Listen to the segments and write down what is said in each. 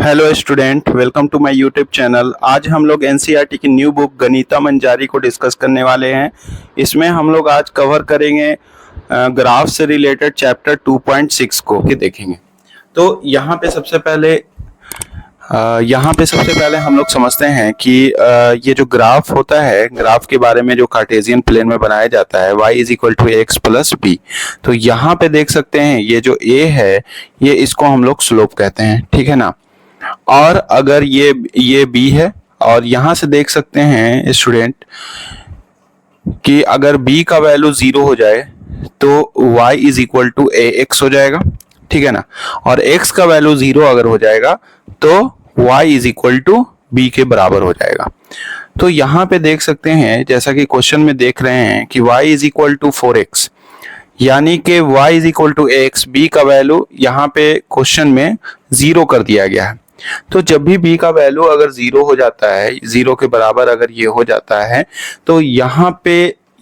Hello student, welcome to my YouTube channel. आज हम लोग एनसीईआरटी की न्यू बुक गणिता मंजारी को डिस्कस करने वाले हैं। इसमें हम लोग आज कवर करेंगे ग्राफ से रिलेटेड चैप्टर 2.6 को के देखेंगे। तो यहाँ पे सबसे पहले हम लोग समझते हैं कि ये जो ग्राफ होता है, ग्राफ के बारे में जो कार्टेशियन प्लेन में बनाया जाता है y is equal to x plus b. तो यहाँ पे देख सकते हैं ये जो a है, ये इसको हम लोग स्लोप कहते हैं, ठीक है ना। और अगर ये b है, और यहां से देख सकते हैं स्टूडेंट कि अगर b का वैल्यू 0 हो जाए तो y is equal to a x हो जाएगा, ठीक है ना। और x का वैल्यू 0 अगर हो जाएगा तो y is equal to b के बराबर हो जाएगा। तो यहाँ पे देख सकते हैं, जैसा कि क्वेश्चन में देख रहे हैं कि y is equal to 4x, यानी कि y is equal to x, b का वैल्यू यहाँ पे क्वेश्चन में 0 कर दिया गया है। तो जब भी b का वैल्यू अगर 0 हो जाता है, 0 के बराबर अगर ये हो जाता है, तो यहाँ पे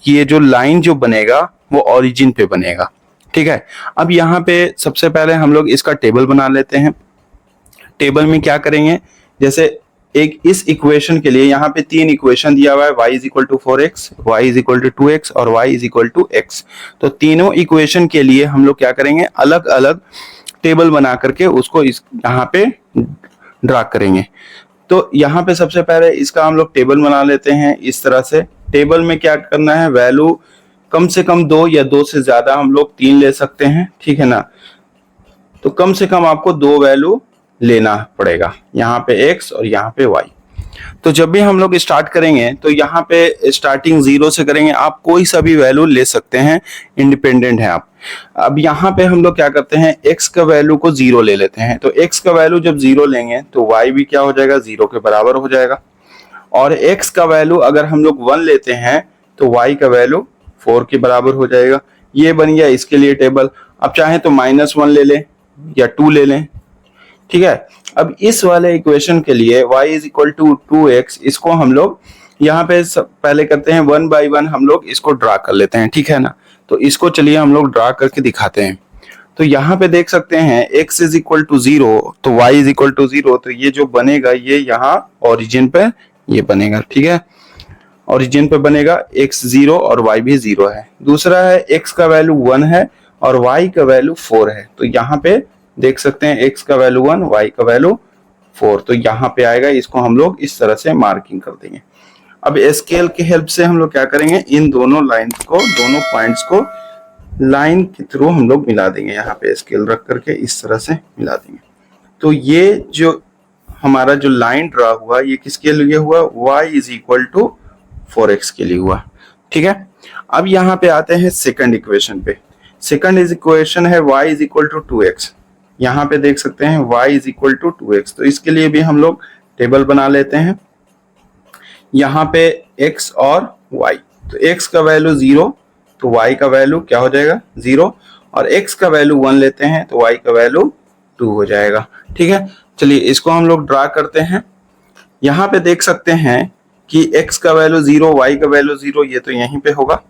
ये जो लाइन जो बनेगा वो ओरिजिन पे बनेगा, ठीक है। अब यहाँ पे सबसे पहले हम लोग इसका टेबल बना लेते हैं। टेबल में क्या करेंगे, जैसे एक इस इक्वेशन के लिए यहाँ पे 3 इक्वेशन दिया हुआ है, y is equal to 4x, y is equal to 2x और y is equal to x। तो तीनों इक्वेशन के लिए हम लोग क्या करेंगे, अलग अलग टेबल बना करके उसको इस यहाँ पे ड्रा करेंगे। तो यहाँ पे सबसे पहले इसका हम लोग टेबल बना लेते हैं इस तरह से। टेबल में क्या करना है, वैल्यू कम से कम 2 या 2 से ज्यादा हम लोग 3 ले सकते हैं, ठीक है ना। तो कम से कम आपको 2 वैल्यू लेना पड़ेगा, यहाँ पे x और यहाँ पे y। तो जब भी हम लोग स्टार्ट करेंगे तो यहाँ पे स्टार्टिंग 0 से करेंगे। आप कोई सा भी वैल्यू ले सकते हैं, इंडिपेंडेंट है आप। अब यहाँ पे हम लोग क्या करते हैं, x का वैल्यू को 0 ले लेते हैं। तो x का वैल्यू जब 0 लेंगे तो y भी क्या हो जाएगा, 0 के बराबर हो जाएगा। और x का वैल्यू अगर हम लोग 1 लेते हैं तो y का वैल्यू 4 के बराबर हो जाएगा। ये बन गया इसके लिए टेबल। अब चाहे तो -1 ले लें या 2 ले लें, ठीक है। अब इस वाले इक्वेशन के लिए y is equal to 2x, इसको हम लोग यहाँ पे पहले करते हैं 1 बाई 1 हम लोग इसको ड्रा कर लेते हैं, ठीक है ना। तो इसको चलिए हम लोग ड्रा करके दिखाते हैं। तो यहाँ पे देख सकते हैं x इज इक्वल टू 0 तो y इज इक्वल टू 0। तो ये जो बनेगा ये यहाँ ओरिजिन पे ये बनेगा, ठीक है। ओरिजिन पे बनेगा, x 0 और y भी 0 है। दूसरा है x का वैल्यू 1 है और y का वैल्यू 4 है। तो यहाँ पे देख सकते हैं x का वैल्यू 1, y का वैल्यू 4। तो यहाँ पे आएगा, इसको हम लोग इस तरह से मार्किंग कर देंगे। अब स्केल की हेल्प से हम लोग क्या करेंगे, इन दोनों लाइंस को, दोनों पॉइंट्स को लाइन के थ्रू हम लोग मिला देंगे। यहाँ पे स्केल रख करके इस तरह से मिला देंगे। तो ये जो हमारा जो लाइन ड्रा हुआ, ये किसके लिए हुआ, y is equal to 4x के लिए हुआ, ठीक है। अब यहाँ पे आते हैं सेकंड इक्वेशन पे। सेकंड इक्वेशन है y is equal to 2x। यहाँ पे देख सकते हैं y is equal to 2x। तो इसके लिए भी हम लोग टेबल बना लेते हैं। यहाँ पे x और y, तो x का वैल्यू 0 तो y का वैल्यू क्या हो जाएगा, 0। और x का वैल्यू 1 लेते हैं तो y का वैल्यू 2 हो जाएगा, ठीक है। चलिए इसको हम लोग ड्रा करते हैं। यहाँ पे देख सकते हैं कि x का वैल्यू 0, y का वैल्यू 0, ये तो यहीं पे होगा,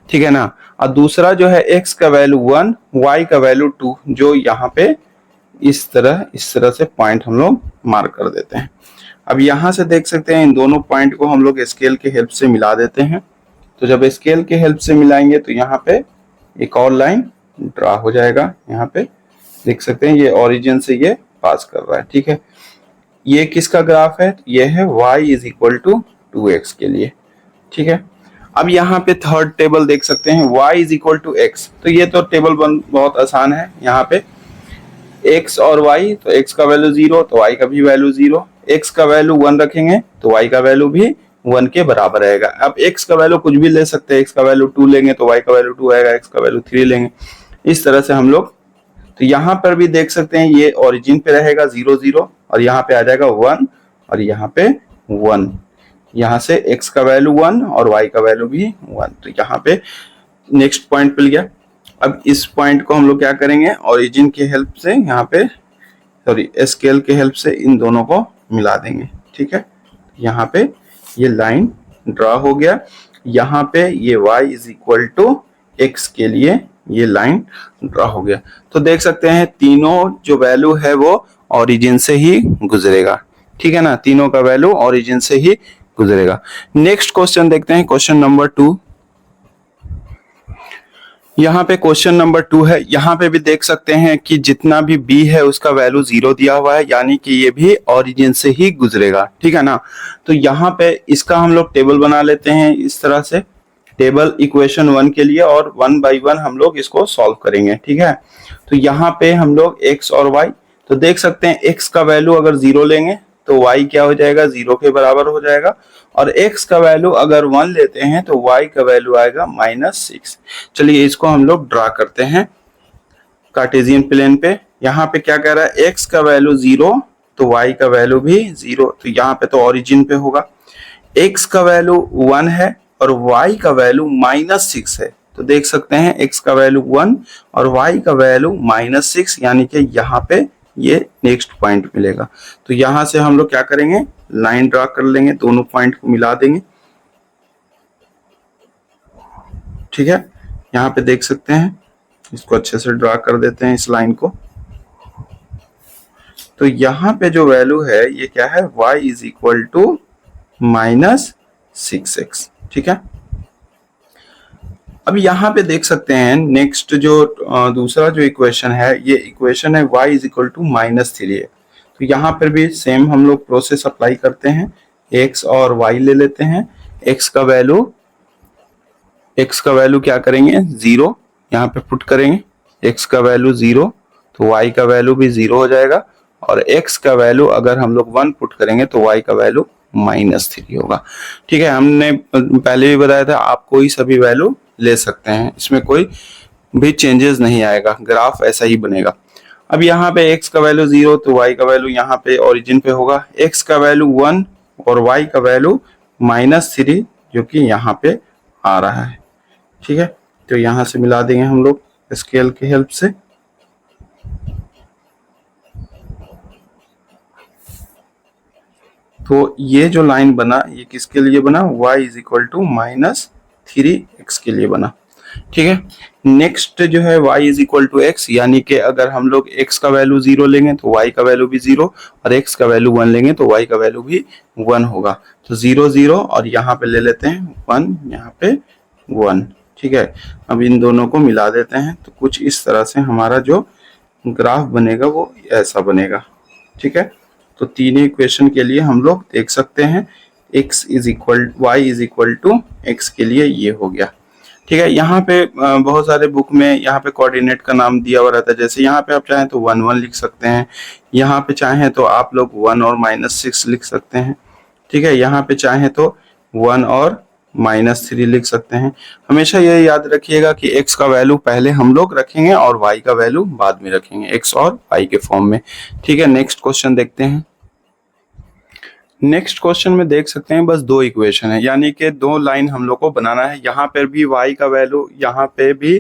ठीक है ना। और दूसरा जो है x का वैल्यू 1, y का वैल्यू 2, जो यहाँ पे इस तरह से पॉइंट हम लोग मार्क कर देते हैं। अब यहाँ से देख सकते हैं इन दोनों पॉइंट को हम लोग स्केल के हेल्प से मिला देते हैं। तो जब स्केल के हेल्प से मिलाएंगे तो यहाँ पे एक और लाइन ड्रा हो जाएगा। यहाँ पे देख सकते हैं ये ओरिजिन से ये पास कर रहा है, ठीक है। ये किसका ग्राफ है, ये है y is equal to 2x के लिए, ठीक है। अब यहाँ पे थर्ड टेबल देख सकते हैं y is equal to x। तो ये तो टेबल बहुत आसान है। यहाँ पे x और y, तो x का वैल्यू 0 तो y का भी वैल्यू 0। x का वैल्यू 1 रखेंगे तो y का वैल्यू भी 1 के बराबर रहेगा। अब x का वैल्यू कुछ भी ले सकते हैं, x का वैल्यू 2 लेंगे तो y का वैल्यू 2 आएगा, x का वैल्यू 3 लेंगे, इस तरह से हम लोग। तो यहाँ पर भी देख सकते हैं ये ओरिजिन पे रहेगा 0 0 और यहाँ पे आ जाएगा 1 और यहाँ पे 1। यहाँ से x का वैल्यू 1 और y का वैल्यू भी 1। तो यहाँ पे नेक्स्ट पॉइंट मिल गया। अब इस पॉइंट को हम लोग क्या करेंगे, ओरिजिन की हेल्प से, यहाँ पे सॉरी स्केल के हेल्प से इन दोनों को मिला देंगे, ठीक है। यहाँ पे ये लाइन ड्रा हो गया। यहाँ पे ये y is equal to x के लिए ये लाइन ड्रा हो गया। तो देख सकते हैं तीनों जो वैल्यू है वो ओरिजिन से ही गुजरेगा, ठीक है ना, तीनों का वैल्यू ओरिजिन से ही गुजरेगा। नेक्स्ट क्वेश्चन देखते हैं, क्वेश्चन नंबर 2। यहाँ पे क्वेश्चन नंबर 2 है, यहाँ पे भी देख सकते हैं कि जितना भी b है उसका वैल्यू 0 दिया हुआ है, यानी कि ये भी ओरिजिन से ही गुजरेगा, ठीक है ना। तो यहाँ पे इसका हम लोग टेबल बना लेते हैं इस तरह से, टेबल इक्वेशन 1 के लिए, और 1 बाई 1 हम लोग इसको सॉल्व करेंगे, ठीक है। तो यहाँ पे हम लोग x और y, तो देख सकते हैं x का वैल्यू अगर 0 लेंगे तो y क्या हो जाएगा, 0 के बराबर हो जाएगा, और x का वैल्यू अगर 1 लेते हैं तो y का वैल्यू आएगा -6। चलिए इसको हम लोग ड्रा करते हैं कार्टेशियन प्लेन पे। यहाँ पे क्या कह रहा है, x का वैल्यू 0 तो y का वैल्यू भी 0, तो यहाँ पे तो ओरिजिन पे होगा। x का वैल्यू 1 है और y का वैल्यू -6 है, तो देख सकते हैं x का वैल्यू 1 और y का वैल्यू -6, यानी कि यहाँ पे ये नेक्स्ट पॉइंट मिलेगा। तो यहां से हम लोग क्या करेंगे, लाइन ड्रा कर लेंगे, दोनों पॉइंट को मिला देंगे, ठीक है। यहाँ पे देख सकते हैं, इसको अच्छे से ड्रा कर देते हैं इस लाइन को। तो यहाँ पे जो वैल्यू है ये क्या है, y is equal to -6x, ठीक है। अब यहाँ पे देख सकते हैं नेक्स्ट जो दूसरा जो इक्वेशन है, ये इक्वेशन है y इज इक्वल टू -3 है। तो यहाँ पर भी सेम हम लोग प्रोसेस अप्लाई करते हैं, x और y ले लेते हैं। x का वैल्यू क्या करेंगे, 0 यहाँ पे पुट करेंगे, x का वैल्यू 0 तो y का वैल्यू भी 0 हो जाएगा, और x का वैल्यू अगर हम लोग 1 पुट करेंगे तो y का वैल्यू -3 होगा, ठीक है। हमने पहले भी बताया था आप कोई सभी वैल्यू ले सकते हैं, इसमें कोई भी चेंजेस नहीं आएगा, ग्राफ ऐसा ही बनेगा। अब यहाँ पे x का वैल्यू 0 तो y का वैल्यू यहाँ पे ओरिजिन पे होगा, x का वैल्यू 1 और y का वैल्यू -3 जो कि यहाँ पे आ रहा है, ठीक है। तो यहाँ से मिला देंगे हम लोग स्केल की हेल्प से। तो ये जो लाइन बना ये किसके लिए बना, y is equal to -3x के लिए बना, ठीक है। नेक्स्ट जो है y is equal to x, यानी कि अगर हम लोग x का वैल्यू 0 लेंगे तो y का वैल्यू भी 0, और x का वैल्यू 1 लेंगे तो y का वैल्यू भी 1 होगा। तो 0 0 और यहाँ पे ले लेते हैं 1, यहाँ पे 1, ठीक है। अब इन दोनों को मिला देते हैं, तो कुछ इस तरह से हमारा जो ग्राफ बनेगा वो ऐसा बनेगा, ठीक है। तो तीन इक्वेशन के लिए हम लोग देख सकते हैं y is equal to x के लिए ये हो गया, ठीक है। यहाँ पे बहुत सारे बुक में यहाँ पे कोऑर्डिनेट का नाम दिया हुआ रहता है, जैसे यहाँ पे आप चाहें तो 1 1 लिख सकते हैं, यहाँ पे चाहें तो आप लोग 1 और -6 लिख सकते हैं, ठीक है। यहाँ पे चाहें तो 1 और -3 लिख सकते हैं। हमेशा ये याद रखिएगा कि x का वैल्यू पहले हम लोग रखेंगे और y का वैल्यू बाद में रखेंगे, x और y के फॉर्म में, ठीक है। नेक्स्ट क्वेश्चन देखते हैं। नेक्स्ट क्वेश्चन में देख सकते हैं बस 2 इक्वेशन है, यानी कि 2 लाइन हम लोग को बनाना है। यहाँ पर भी y का वैल्यू, यहाँ पे भी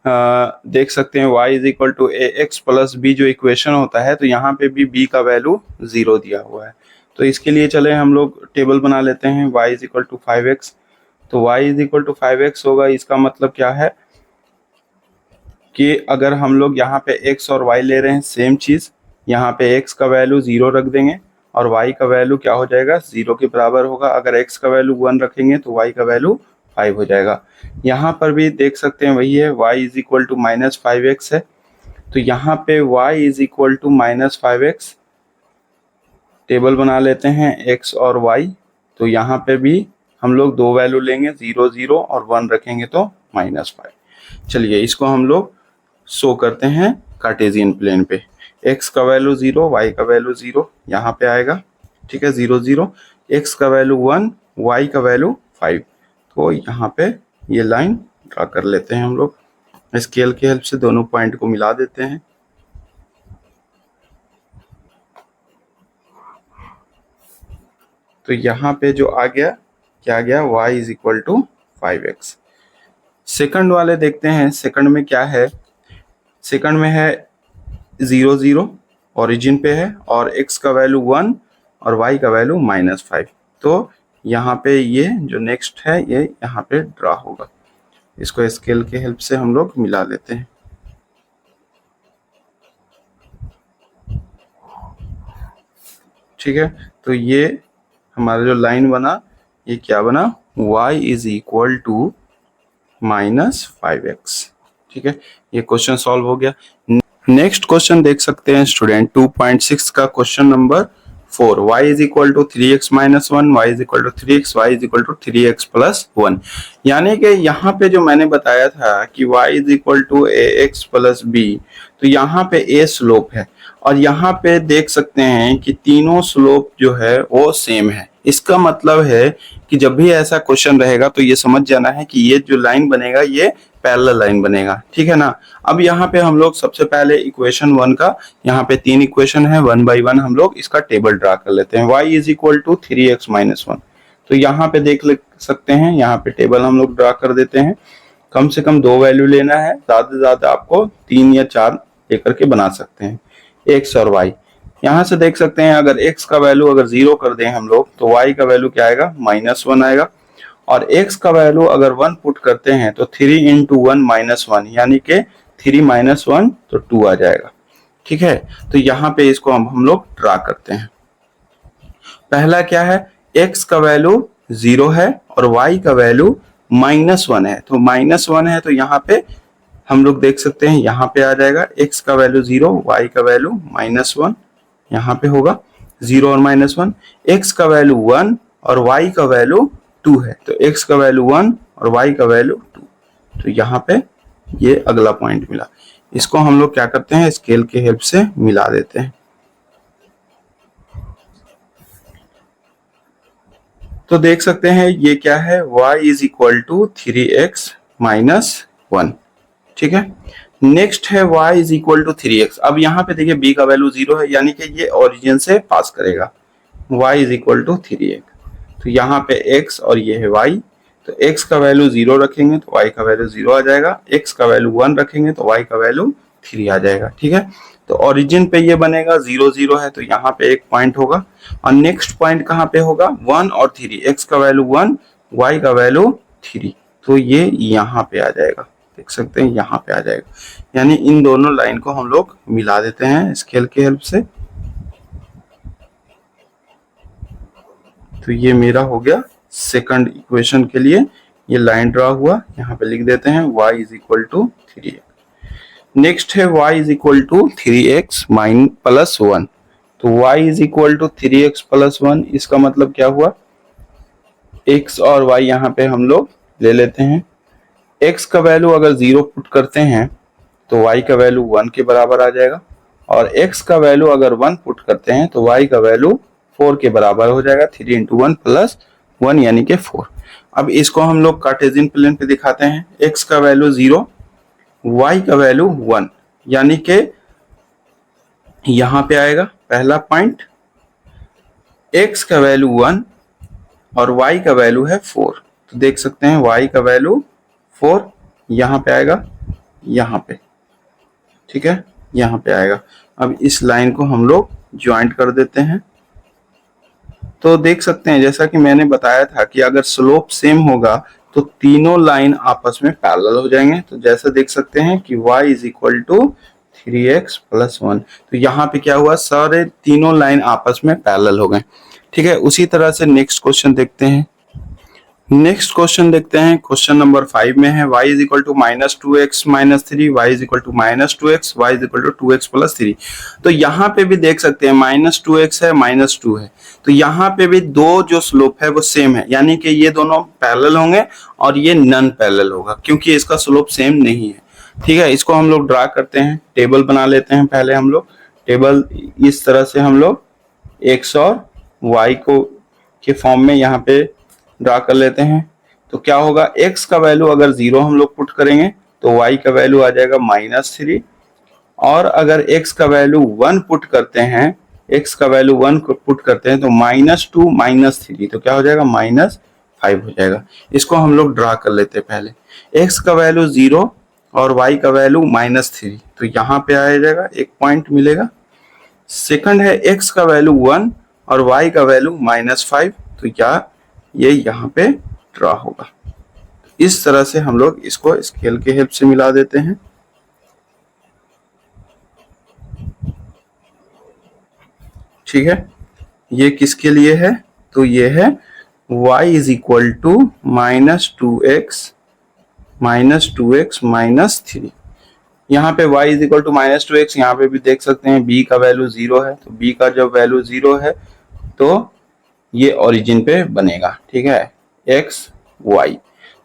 देख सकते हैं y is equal to ax plus b जो इक्वेशन होता है, तो यहाँ पे भी b का वैल्यू 0 दिया हुआ है। तो इसके लिए चले हम लोग टेबल बना लेते हैं, y is equal to 5x। तो y is equal to 5x होगा, इसका मतलब क्या है कि अगर हम लोग यहाँ पे x और y ले रहे हैं सेम चीज, यहाँ पे x का वैल्यू 0 रख देंगे और y का वैल्यू क्या हो जाएगा, 0 के बराबर होगा। अगर x का वैल्यू 1 रखेंगे तो y का वैल्यू 5 हो जाएगा। यहाँ पर भी देख सकते हैं वही है, y is equal to -5x है, तो यहाँ पे y is equal to -5x table बना लेते हैं x और y। तो यहाँ पे भी हम लोग 2 वैल्यू लेंगे, 0 0 और 1 रखेंगे तो -5। चलिए इसको हम लोग शो करते हैं कार्टेशियन प्लेन पे, x का वैल्यू 0, y का वैल्यू 0 यहाँ पे आएगा, ठीक है, 0 0, x का वैल्यू 1, y का वैल्यू 5। तो यहाँ पे ये लाइन ड्रा कर लेते हैं हम लोग, स्केल की हेल्प से दोनों पॉइंट को मिला देते हैं। तो यहाँ पे जो आ गया, क्या आ गया, y is equal to 5x। Second वाले देखते हैं, सेकंड में क्या है, सेकंड में है 0 0 ओरिजिन पे है, और x का वैल्यू 1 और y का वैल्यू -5। तो यहाँ पे ये जो नेक्स्ट है ये यहाँ पे ड्रा होगा, इसको स्केल के हेल्प से हम लोग मिला लेते हैं। ठीक है, तो ये हमारा जो लाइन बना ये क्या बना, y is equal to -5x। ठीक है, ये क्वेश्चन सॉल्व हो गया। नेक्स्ट क्वेश्चन देख सकते हैं स्टूडेंट 2.6 का question number 4, y is equal to 3x minus 1, y is equal to 3x, y is equal to 3x plus 1। यानी कि यहाँ पे जो मैंने बताया था कि y is equal to ax plus b, तो यहाँ पे a स्लोप है और यहाँ पे देख सकते हैं कि तीनों स्लोप जो है वो सेम है। इसका मतलब है कि जब भी ऐसा क्वेश्चन रहेगा तो ये समझ जाना है कि ये जो लाइन बनेगा ये पैरेलल लाइन बनेगा। ठीक है ना। अब यहाँ पे हम लोग सबसे पहले इक्वेशन 1 का, यहाँ पे 3 इक्वेशन है, 1 बाई 1 हम लोग इसका टेबल ड्रा कर लेते हैं। y is equal to 3x minus 1, तो यहाँ पे देख सकते हैं, यहाँ पे टेबल हम लोग ड्रा कर देते हैं। कम से कम 2 वैल्यू लेना है, ज्यादा से ज्यादा आपको 3 या 4 लेकर के बना सकते हैं, x और y। यहाँ से देख सकते हैं अगर x का वैल्यू अगर 0 कर दें हम लोग तो y का वैल्यू क्या आएगा, -1 आएगा। और x का वैल्यू अगर 1 पुट करते हैं तो 3 इंटू 1 माइनस 1, यानी कि 3 माइनस 1 तो 2 आ जाएगा। ठीक है, तो यहाँ पे इसको हम लोग ड्रा करते हैं। पहला क्या है, x का वैल्यू 0 है और y का वैल्यू -1 है, तो -1 है तो यहाँ पे हम लोग देख सकते हैं यहाँ पे आ जाएगा x का वैल्यू 0, y का वैल्यू -1, यहाँ पे होगा 0 और -1। x का वैल्यू 1 और y का वैल्यू 2 है, तो x का वैल्यू 1 और y का वैल्यू 2, तो यहाँ पे ये अगला पॉइंट मिला। इसको हम लोग क्या करते हैं, स्केल के हेल्प से मिला देते हैं। तो देख सकते हैं ये क्या है, y is equal to 3x minus 1। ठीक है, नेक्स्ट है y is equal to 3x। अब यहाँ पे देखिए b का वैल्यू 0 है, यानी कि ये ओरिजिन से पास करेगा। y is equal to 3x, तो यहाँ पे x और ये है y, तो x का वैल्यू 0 रखेंगे तो y का वैल्यू 0 आ जाएगा, x का वैल्यू 1 रखेंगे तो y का वैल्यू 3 आ जाएगा। ठीक है, तो ओरिजिन पे ये बनेगा 0 0 है, तो यहाँ पे एक पॉइंट होगा और नेक्स्ट पॉइंट कहाँ पे होगा, 1 और 3, x का वैल्यू 1, y का वैल्यू 3, तो ये यहाँ पे आ जाएगा। देख सकते हैं यहाँ पे आ जाएगा, यानी इन दोनों लाइन को हम लोग मिला देते हैं स्केल के हेल्प से। तो ये मेरा हो गया सेकंड इक्वेशन के लिए ये लाइन ड्रा हुआ, यहाँ पे लिख देते हैं y is equal to 3x। Next है y is equal to 3x minus plus 1, तो y is equal to 3x plus 1, इसका मतलब क्या हुआ, x और y यहाँ पे हम लोग ले लेते हैं। x का वैल्यू अगर 0 पुट करते हैं तो y का वैल्यू 1 के बराबर आ जाएगा, और x का वैल्यू अगर 1 पुट करते हैं तो y का वैल्यू 4 के बराबर हो जाएगा, 3 इंटू 1 प्लस 1 यानी कि 4। अब इसको हम लोग कार्टेशियन प्लेन पे दिखाते हैं, x का वैल्यू 0, y का वैल्यू 1, यानी कि यहाँ पे आएगा पहला पॉइंट, x का वैल्यू 1 और y का वैल्यू है 4, तो देख सकते हैं y का वैल्यू 4 यहाँ पे आएगा, यहाँ पे। ठीक है, यहाँ पे आएगा। अब इस लाइन को हम लोग ज्वाइंट कर देते हैं, तो देख सकते हैं जैसा कि मैंने बताया था कि अगर स्लोप सेम होगा तो तीनों लाइन आपस में पैरेलल हो जाएंगे। तो जैसा देख सकते हैं कि y is equal to 3x plus 1, तो यहाँ पे क्या हुआ, सारे तीनों लाइन आपस में पैरेलल हो गए। ठीक है, उसी तरह से नेक्स्ट क्वेश्चन देखते हैं। नेक्स्ट क्वेश्चन देखते हैं, क्वेश्चन नंबर 5 में है y is equal to -2x minus 3, y is equal to -2x, y is equal to 2x plus 3। तो यहाँ पे भी देख सकते हैं -2x है, -2 है, तो यहाँ पे भी दो जो स्लोप है वो सेम है, यानी कि ये दोनों पैरेलल होंगे और ये नॉन पैरेलल होगा क्योंकि इसका स्लोप सेम नहीं है। ठीक है, इसको हम लोग ड्रा करते हैं, टेबल बना लेते हैं। पहले हम लोग टेबल इस तरह से हम लोग x और y को के फॉर्म में यहाँ पे ड्रा कर लेते हैं। तो क्या होगा, x का वैल्यू अगर 0 हम लोग पुट करेंगे तो y का वैल्यू आ जाएगा -3, और अगर x का वैल्यू 1 पुट करते हैं, x का वैल्यू 1 पुट करते हैं तो -2 -3, तो क्या हो जाएगा, -5 हो जाएगा। इसको हम लोग ड्रा कर लेते हैं। पहले x का वैल्यू 0 और y का वैल्यू -3, तो यहाँ पे आ जाएगा, एक पॉइंट मिलेगा। सेकंड है x का वैल्यू 1 और y का वैल्यू -5, तो क्या ये यहाँ पे ड्रा होगा। इस तरह से हम लोग इसको स्केल के हेल्प से मिला देते हैं। ठीक है, ये किसके लिए है? तो ये है y is equal to -2x -3। यहाँ पे y is equal to -2x, यहाँ पे भी देख सकते हैं b का वैल्यू 0 है, तो b का जब वैल्यू 0 है तो ये ओरिजिन पे बनेगा, ठीक है, x y।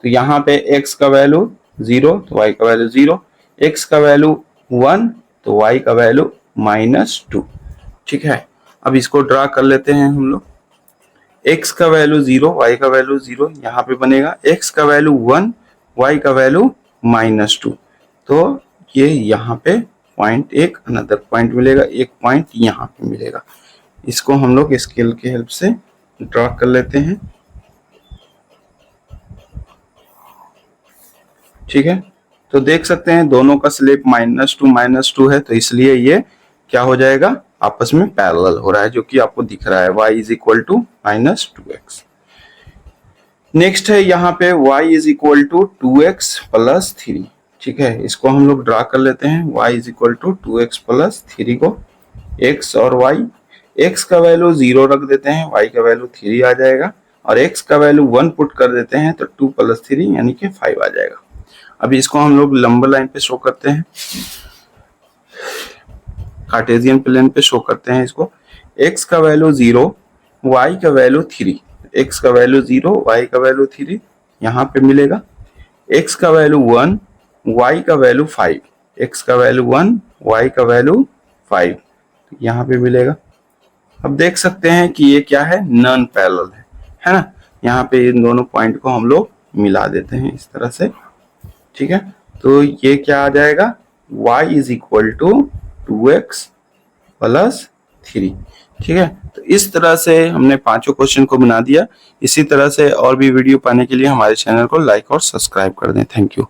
तो यहाँ पे x का वैल्यू 0 तो y का वैल्यू 0, x का वैल्यू 1 तो y का वैल्यू -2, ठीक है। अब इसको ड्रा कर लेते हैं हम लोग। x का वैल्यू 0, y का वैल्यू 0 यहाँ पे बनेगा, x का वैल्यू 1, y का वैल्यू -2, तो ये यहाँ पे पॉइंट, एक अनदर पॉइंट मिलेगा, एक पॉइंट यहाँ पे मिलेगा। इसको हम लोग स्केल के हेल्प से ड्रा कर लेते हैं, ठीक है। तो देख सकते हैं दोनों का स्लेप -2 है, तो इसलिए ये क्या हो जाएगा, आपस में पैरेलल हो रहा है, जो कि आपको दिख रहा है y is equal to -2x। Next है यहाँ पे y is equal to 2x plus 3, ठीक है। इसको हम लोग ड्रा कर लेते हैं, y is equal to 2x plus 3 को x और y, x का वैल्यू 0 रख देते हैं, y का वैल्यू 3 आ जाएगा, और x का वैल्यू 1 पुट कर देते हैं तो 2 प्लस 3 यानी कि 5 आ जाएगा। अभी इसको हम लोग लंबा लाइन पे शो करते हैं, कार्टेशियन प्लेन पे शो करते हैं इसको। x का वैल्यू 0, y का वैल्यू 3, x का वैल्यू 0, y का वैल्यू 3 यहाँ पे मिलेगा, x का वैल्यू 1, y का वैल्यू 5, x का वैल्यू 1, y का वैल्यू 5 यहाँ पे मिलेगा। अब देख सकते हैं कि ये क्या है, नॉन पैरेलल है ना। यहाँ पे इन दोनों पॉइंट को हम लोग मिला देते हैं इस तरह से, ठीक है। तो ये क्या आ जाएगा, y is equal to 2x plus 3, ठीक है। तो इस तरह से हमने पांचों क्वेश्चन को बना दिया। इसी तरह से और भी वीडियो पाने के लिए हमारे चैनल को लाइक और सब्सक्राइब कर दें। Thank you.